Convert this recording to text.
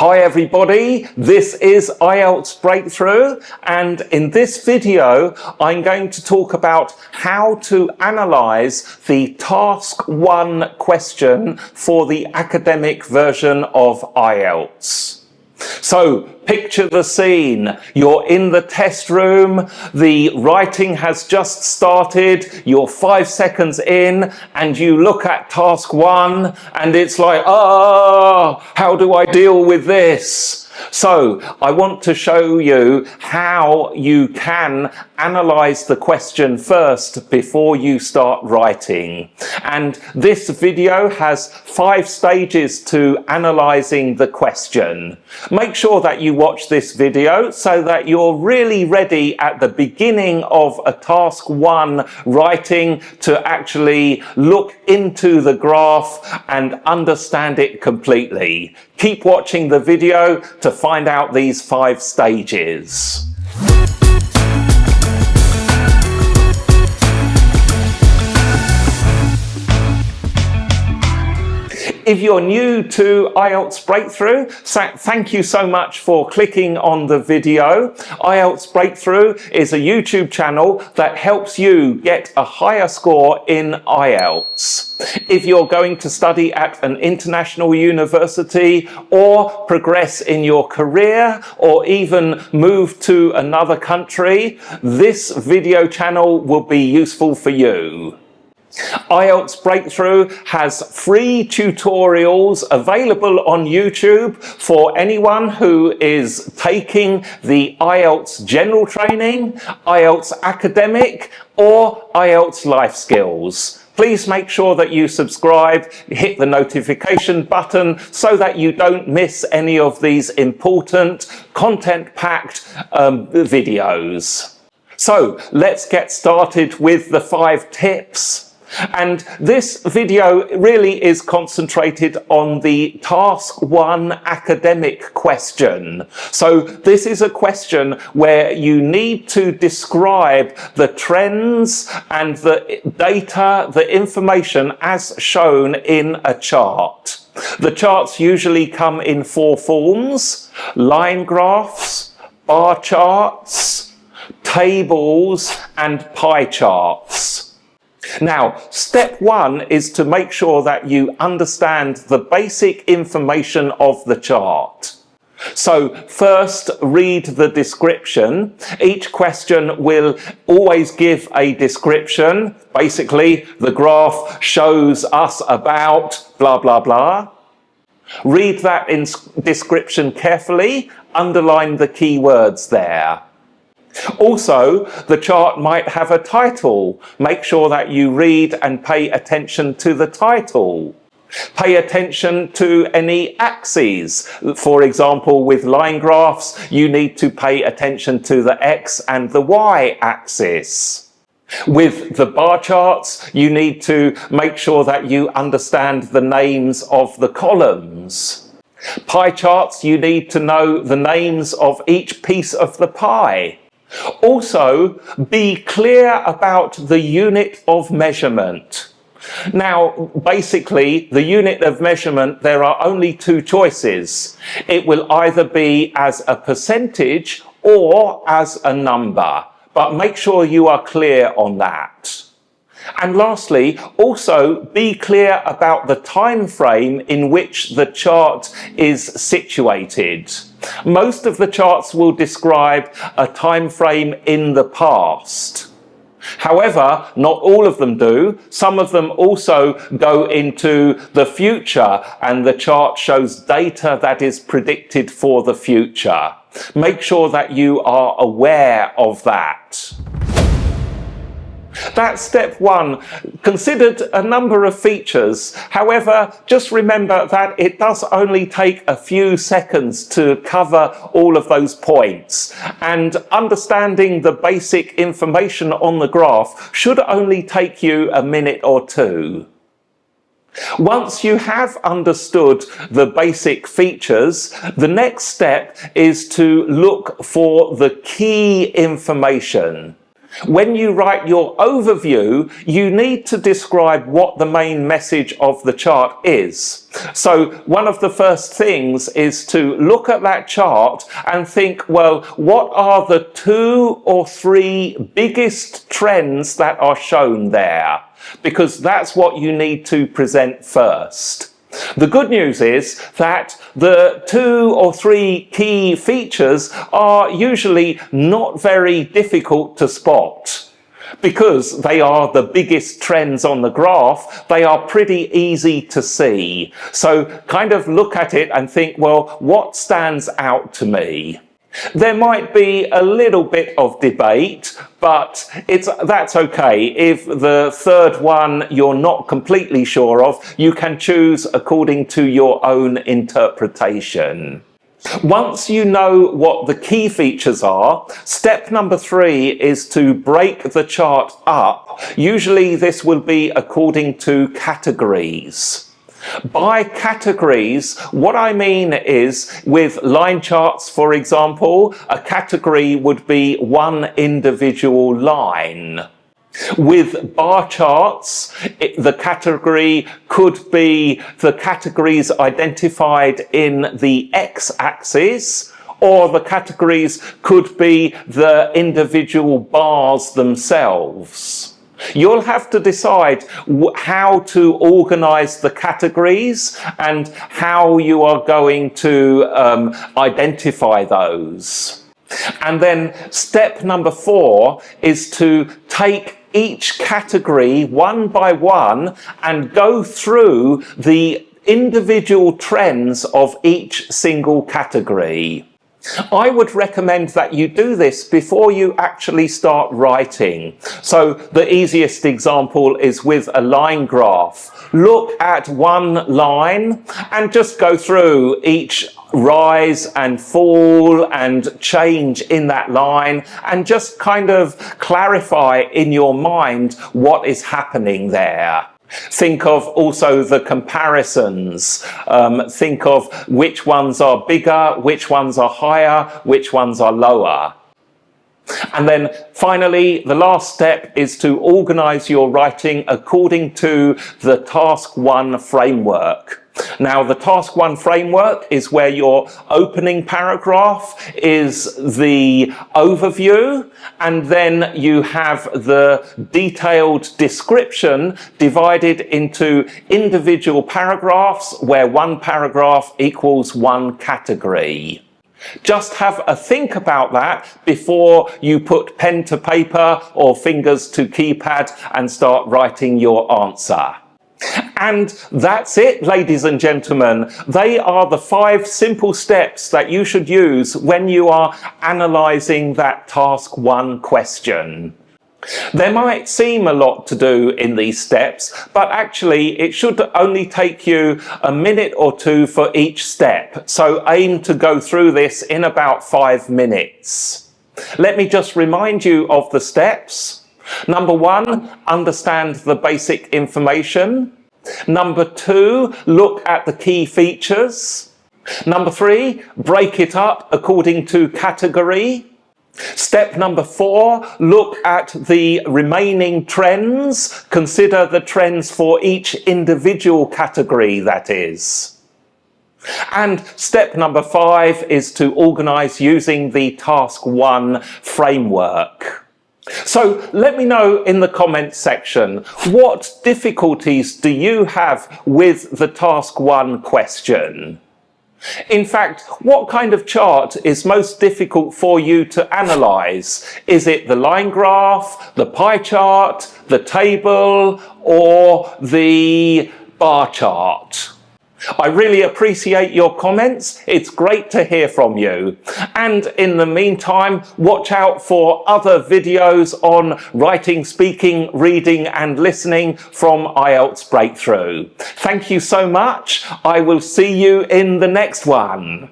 Hi everybody, this is IELTS Breakthrough, and in this video I'm going to talk about how to analyse the Task 1 question for the academic version of IELTS. So, picture the scene. You're in the test room, the writing has just started, you're 5 seconds in, and you look at task 1, and it's like, how do I deal with this? So, I want to show you how you can analyse the question first before you start writing. And this video has 5 stages to analysing the question. Make sure that you watch this video so that you're really ready at the beginning of a task 1 writing to actually look into the graph and understand it completely. Keep watching the video to find out these 5 stages. If you're new to IELTS Breakthrough, thank you so much for clicking on the video. IELTS Breakthrough is a YouTube channel that helps you get a higher score in IELTS. If you're going to study at an international university or progress in your career or even move to another country, this video channel will be useful for you. IELTS Breakthrough has free tutorials available on YouTube for anyone who is taking the IELTS General Training, IELTS Academic or IELTS Life Skills. Please make sure that you subscribe, hit the notification button so that you don't miss any of these important content-packed videos. So let's get started with the 5 tips. And this video really is concentrated on the Task 1 academic question. So this is a question where you need to describe the trends and the data, the information as shown in a chart. The charts usually come in 4 forms: line graphs, bar charts, tables, and pie charts. Now, step 1 is to make sure that you understand the basic information of the chart. So first, read the description. Each question will always give a description. Basically, the graph shows us about blah, blah, blah. Read that description carefully. Underline the key words there. Also, the chart might have a title. Make sure that you read and pay attention to the title. Pay attention to any axes. For example, with line graphs, you need to pay attention to the X and the Y axis. With the bar charts, you need to make sure that you understand the names of the columns. Pie charts, you need to know the names of each piece of the pie. Also, be clear about the unit of measurement. Now, basically, the unit of measurement, there are only 2 choices. It will either be as a percentage or as a number, but make sure you are clear on that. And lastly, also be clear about the time frame in which the chart is situated. Most of the charts will describe a time frame in the past. However, not all of them do. Some of them also go into the future, and the chart shows data that is predicted for the future. Make sure that you are aware of that. That's step 1. Considered a number of features. However, just remember that it does only take a few seconds to cover all of those points. And understanding the basic information on the graph should only take you a minute or 2. Once you have understood the basic features, the next step is to look for the key information. When you write your overview, you need to describe what the main message of the chart is. So one of the first things is to look at that chart and think, well, what are the 2 or 3 biggest trends that are shown there? Because that's what you need to present first. The good news is that the 2 or 3 key features are usually not very difficult to spot. Because they are the biggest trends on the graph, they are pretty easy to see. So kind of look at it and think, well, what stands out to me? There might be a little bit of debate, but that's okay. If the third one you're not completely sure of, you can choose according to your own interpretation. Once you know what the key features are, step number 3 is to break the chart up. Usually this will be according to categories. By categories, what I mean is, with line charts, for example, a category would be one individual line. With bar charts, the category could be the categories identified in the x-axis, or the categories could be the individual bars themselves. You'll have to decide how to organize the categories and how you are going to identify those. And then step number 4 is to take each category one by one and go through the individual trends of each single category. I would recommend that you do this before you actually start writing. So the easiest example is with a line graph. Look at one line and just go through each rise and fall and change in that line and just kind of clarify in your mind what is happening there. Think of also the comparisons. Think of which ones are bigger, which ones are higher, which ones are lower. And then finally, the last step is to organize your writing according to the Task 1 framework. Now, the Task 1 framework is where your opening paragraph is the overview, and then you have the detailed description divided into individual paragraphs where one paragraph equals one category. Just have a think about that before you put pen to paper or fingers to keypad and start writing your answer. And that's it, ladies and gentlemen. They are the 5 simple steps that you should use when you are analysing that Task 1 question. There might seem a lot to do in these steps, but actually it should only take you a minute or 2 for each step. So aim to go through this in about 5 minutes. Let me just remind you of the steps. Number 1, understand the basic information. Number 2, look at the key features. Number 3, break it up according to category. Step number 4, look at the remaining trends. Consider the trends for each individual category, that is. And step number 5 is to organise using the Task 1 framework. So let me know in the comments section, what difficulties do you have with the Task 1 question? In fact, what kind of chart is most difficult for you to analyse? Is it the line graph, the pie chart, the table, or the bar chart? I really appreciate your comments. It's great to hear from you. And in the meantime, watch out for other videos on writing, speaking, reading and listening from IELTS Breakthrough. Thank you so much. I will see you in the next one.